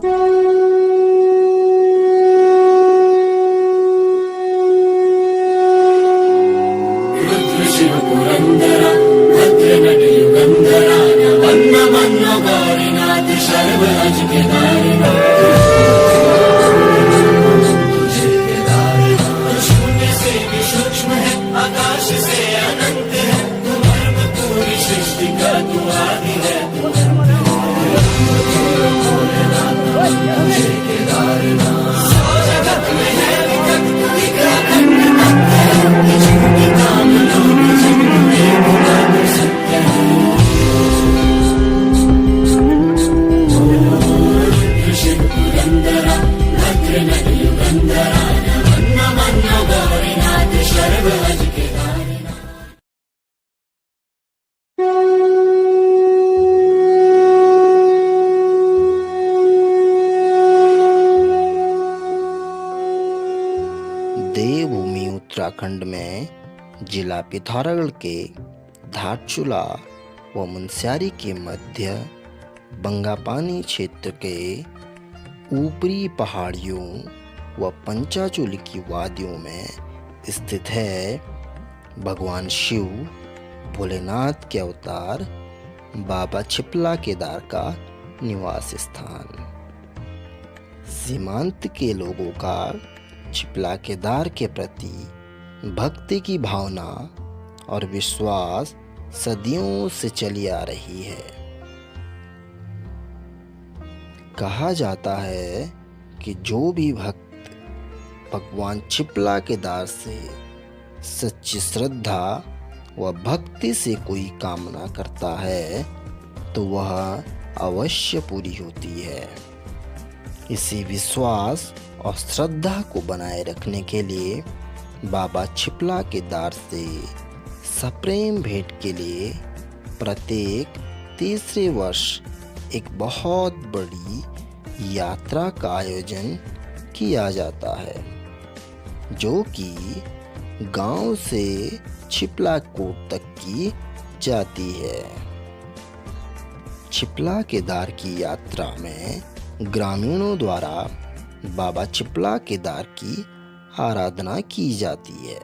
शिव पुरंदर भद्र नट युगंधरा वन्न मन्न गौरीनाथ शर्व अज केदारनाथ शून्य से भी सूक्ष्म है आकाश से अनंत है तू धर्म पूरी सृष्टि का तू आदि है केदारनाथ सौ जगत में है विकट दिखा खंड जिनके नाम लोग जिनके नाम सत्य है शिव पुरंदरा भद्र नट युगंधरा वन्न मन्न गौरीनाथ शर्व अज केदारनाथ। देवभूमि उत्तराखंड में जिला पिथौरागढ़ के धारचूला व मुनस्यारी के मध्य बंगापानी क्षेत्र के ऊपरी पहाड़ियों व पंचाचूली की वादियों में स्थित है भगवान शिव भोलेनाथ के अवतार बाबा छिपला केदार का निवास स्थान। सीमांत के लोगों का छिपला केदार के प्रति भक्ति की भावना और विश्वास सदियों से चली आ रही है। कहा जाता है कि जो भी भक्त भगवान छिपला केदार से सच्ची श्रद्धा व भक्ति से कोई कामना करता है तो वह अवश्य पूरी होती है। इसी विश्वास और श्रद्धा को बनाए रखने के लिए बाबा छिपला केदार से सप्रेम भेंट के लिए प्रत्येक तीसरे वर्ष एक बहुत बड़ी यात्रा का आयोजन किया जाता है जो कि गांव से छिपला कोट तक की जाती है। छिपला केदार की यात्रा में ग्रामीणों द्वारा बाबा छिपला केदार की आराधना की जाती है।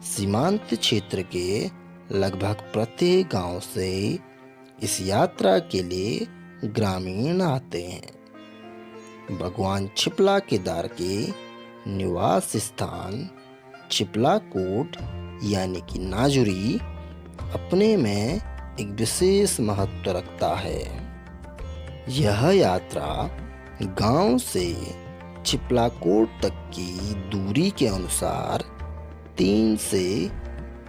सीमांत क्षेत्र के लगभग प्रत्येक गांव से इस यात्रा के लिए ग्रामीण आते हैं। भगवान छिपला केदार के निवास स्थान छिपला कोट यानी कि नाजुरी अपने में एक विशेष महत्व रखता है। यह यात्रा गांव से छिपला कोट तक की दूरी के अनुसार 3 से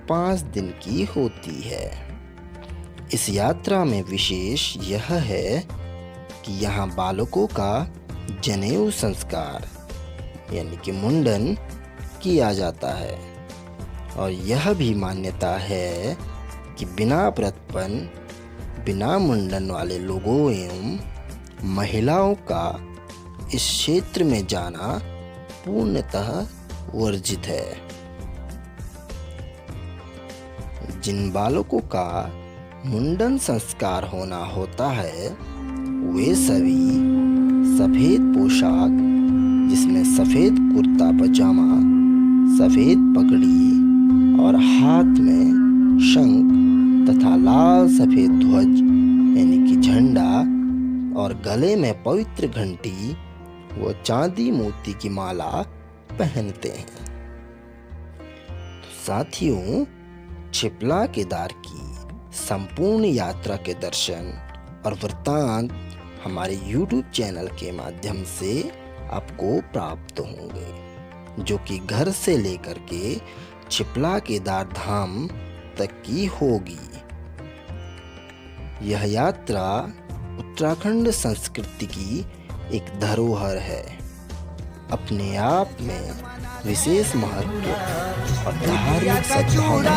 5 दिन की होती है। इस यात्रा में विशेष यह है कि यहाँ बालकों का जनेऊ संस्कार यानी कि मुंडन किया जाता है और यह भी मान्यता है कि बिना व्रतपन बिना मुंडन वाले लोगों एवं महिलाओं का इस क्षेत्र में जाना पूर्णतः वर्जित है। जिन बालकों का मुंडन संस्कार होना होता है वे सभी सफेद पोशाक जिसमें सफेद कुर्ता पजामा, सफेद पगड़ी और हाथ में शंख तथा लाल सफेद ध्वज यानी कि झंडा और गले में पवित्र घंटी व चांदी मोती की माला पहनते हैं। साथियों, छिपला केदार की संपूर्ण यात्रा के दर्शन और वृत्तांत हमारे YouTube चैनल के माध्यम से आपको प्राप्त होंगे जो कि घर से लेकर के छिपला केदार धाम तक की होगी। यह यात्रा उत्तराखंड संस्कृति की एक धरोहर है, अपने आप में विशेष महत्व और धार्मिक सद्भावना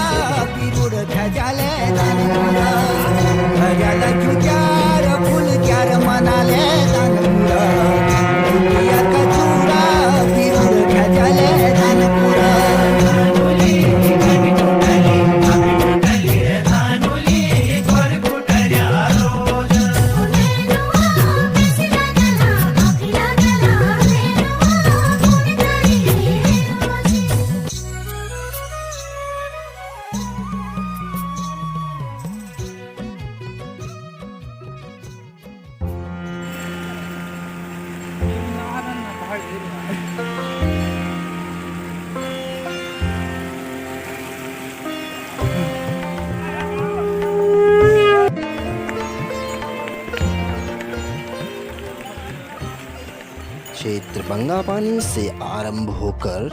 क्षेत्र बंगापानी से आरंभ होकर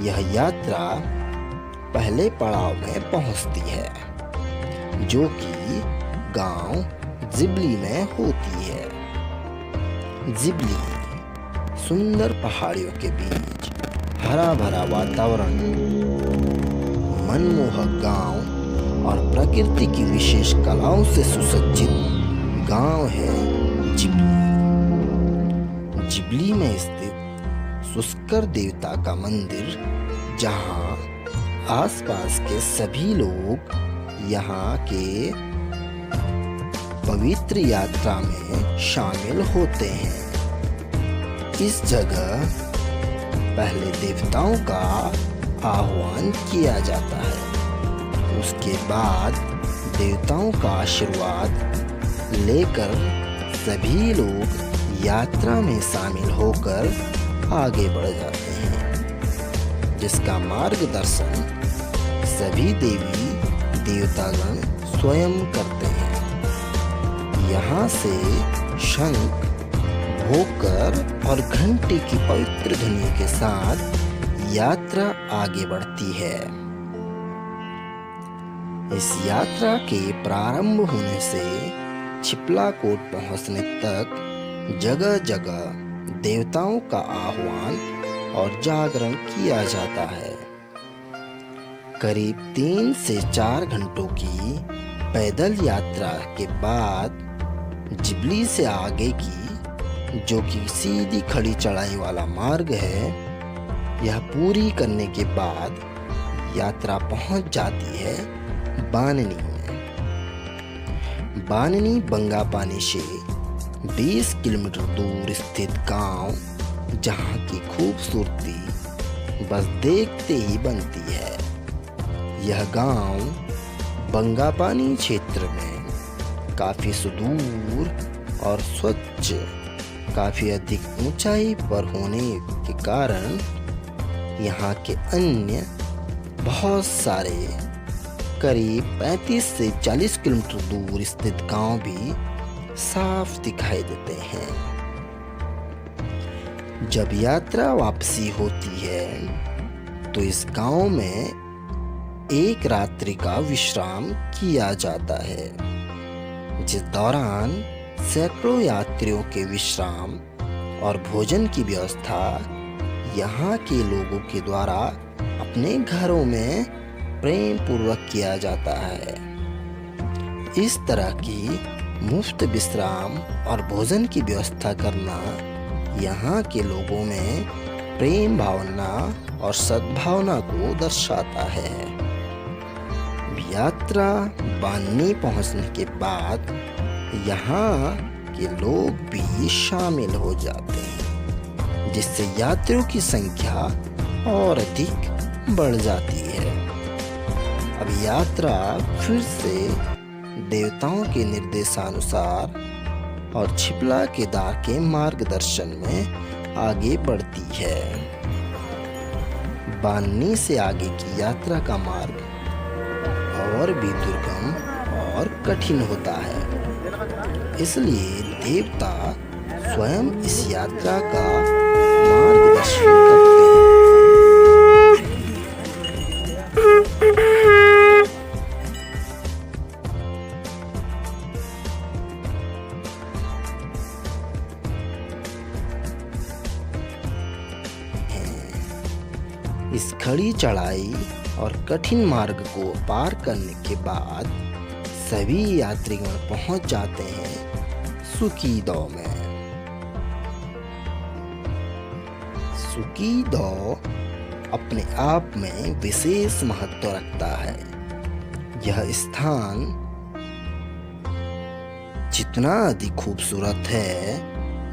यह यात्रा पहले पड़ाव में पहुंचती है, जो कि गांव जिबली में होती है। जिबली सुंदर पहाड़ियों के बीच हरा भरा वातावरण, मनमोहक गांव और प्रकृति की विशेष कलाओं से सुसज्जित गांव है जिबली। जिबली में स्थित सुस्कर देवता का मंदिर, जहां आसपास के सभी लोग यहाँ के पवित्र यात्रा में शामिल होते हैं। इस जगह पहले देवताओं का आह्वान किया जाता है, उसके बाद देवताओं का आशीर्वाद लेकर सभी लोग यात्रा में शामिल होकर आगे बढ़ जाते हैं, जिसका मार्गदर्शन सभी देवी देवतागण स्वयं करते हैं। यहाँ से शंख, भोकर और घंटी की पवित्र ध्वनि के साथ यात्रा आगे बढ़ती है। इस यात्रा के प्रारंभ होने से छिपलाकोट पहुंचने तक जगह जगह देवताओं का आह्वान और जागरण किया जाता है। करीब 3 से 4 घंटों की पैदल यात्रा के बाद जिबली से आगे की, जो कि सीधी खड़ी चढ़ाई वाला मार्ग है, यह पूरी करने के बाद यात्रा पहुंच जाती है बाननी में। बाननी बंगापानी से 20 किलोमीटर दूर स्थित गांव, जहां की खूबसूरती बस देखते ही बनती है। यह गांव बंगापानी क्षेत्र में काफी सुदूर और स्वच्छ, काफी अधिक ऊंचाई पर होने के कारण यहाँ के अन्य बहुत सारे करीब 35 से 40 किलोमीटर दूर स्थित गांव भी साफ दिखाई देते हैं। जब यात्रा वापसी होती है तो इस गांव में एक रात्रि का विश्राम किया जाता है, जिस दौरान सैकड़ों यात्रियों के विश्राम और भोजन की व्यवस्था यहाँ के लोगों के द्वारा अपने घरों में प्रेम पूर्वक किया जाता है। इस तरह की मुफ्त विश्राम और भोजन की व्यवस्था करना यहाँ के लोगों में प्रेम भावना और सद्भावना को दर्शाता है। यात्रा बाननी पहुँचने के बाद यहाँ के लोग भी शामिल हो जाते हैं, जिससे यात्रियों की संख्या और अधिक बढ़ जाती है। अब यात्रा फिर से देवताओं के निर्देशानुसार और छिपला केदार के मार्गदर्शन में आगे बढ़ती है। बाननी से आगे की यात्रा का मार्ग और भी दुर्गम और कठिन होता है, इसलिए देवता स्वयं इस यात्रा का मार्गदर्शन करते हैं। इस खड़ी चढ़ाई और कठिन मार्ग को पार करने के बाद सभी यात्रीगण पहुंच जाते हैं सुकीदो में। सुकीदो अपने आप में विशेष महत्व रखता है। यह स्थान जितना अधिक खूबसूरत है,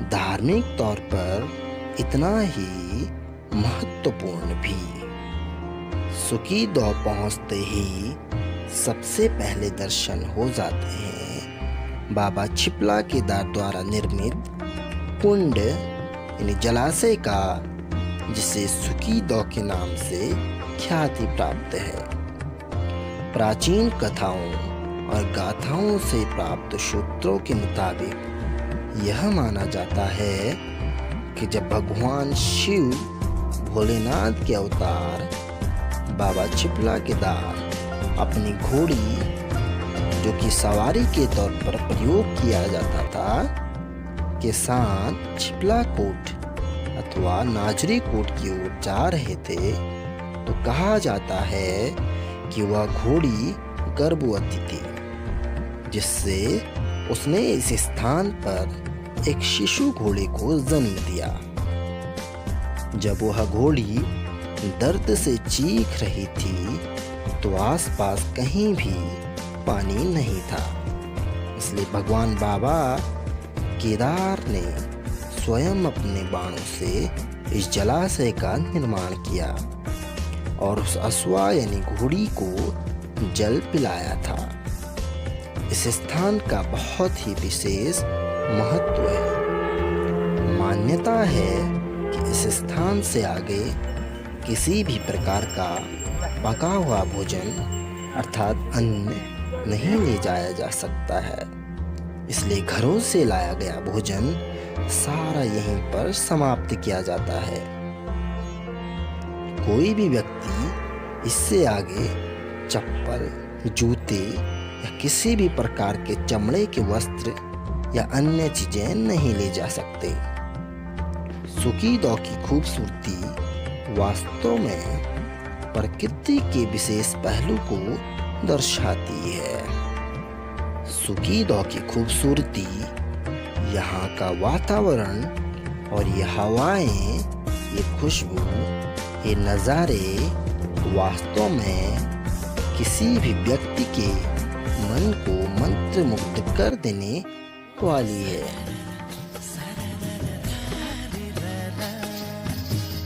धार्मिक तौर पर इतना ही महत्वपूर्ण भी। सुकीदो पहुंचते ही सबसे पहले दर्शन हो जाते हैं बाबा छिपला केदार द्वारा निर्मित कुंड यानी जलाशय का, जिसे सुकीदो के नाम से ख्याति प्राप्त है। प्राचीन कथाओं और गाथाओं से प्राप्त सूत्रों के मुताबिक यह माना जाता है कि जब भगवान शिव भोलेनाथ के अवतार बाबा चिपला केदार अपनी घोड़ी, जो कि सवारी के तौर पर प्रयोग किया जाता था, के साथ चिपला कोट अथवा नाजरी कोट की ओर जा रहे थे, तो कहा जाता है कि वह घोड़ी गर्भवती थी, जिससे उसने इस स्थान पर एक शिशु घोड़े को जन्म दिया। जब वह घोड़ी दर्द से चीख रही थी तो आसपास कहीं भी पानी नहीं था, इसलिए भगवान बाबा केदार ने स्वयं अपने बाणों से इस जलाशय का निर्माण किया और उस अश्वा यानी घोड़ी को जल पिलाया था। इस स्थान का बहुत ही विशेष महत्व है। मान्यता है कि इस स्थान से आगे किसी भी प्रकार का पका हुआ भोजन अर्थात अन्न नहीं ले जाया जा सकता है, इसलिए घरों से लाया गया भोजन सारा यहीं पर समाप्त किया जाता है। कोई भी व्यक्ति इससे आगे चप्पल, जूते या किसी भी प्रकार के चमड़े के वस्त्र या अन्य चीजें नहीं ले जा सकते। सुकीदो की खूबसूरती वास्तव में प्रकृति के विशेष पहलू को दर्शाती है। सुकीदो की खूबसूरती, यहाँ का वातावरण और ये हवाएं, ये खुशबू, ये नज़ारे वास्तव में किसी भी व्यक्ति के मन को मंत्रमुग्ध कर देने वाली है।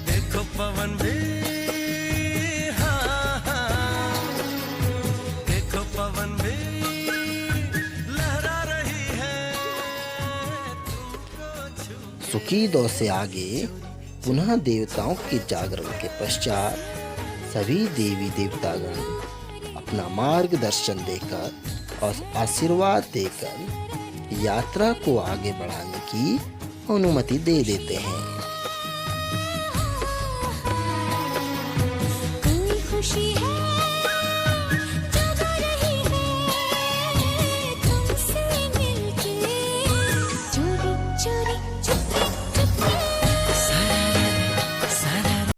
देखो पवन भी, हाँ, हाँ, देखो पवन भी लहरा रही है तुमको छू। सुकीदो से आगे पुनः देवताओं के जागरण के पश्चात सभी देवी देवतागण अपना मार्गदर्शन देकर और आशीर्वाद देकर यात्रा को आगे बढ़ाने की अनुमति दे देते हैं। कोई खुशी है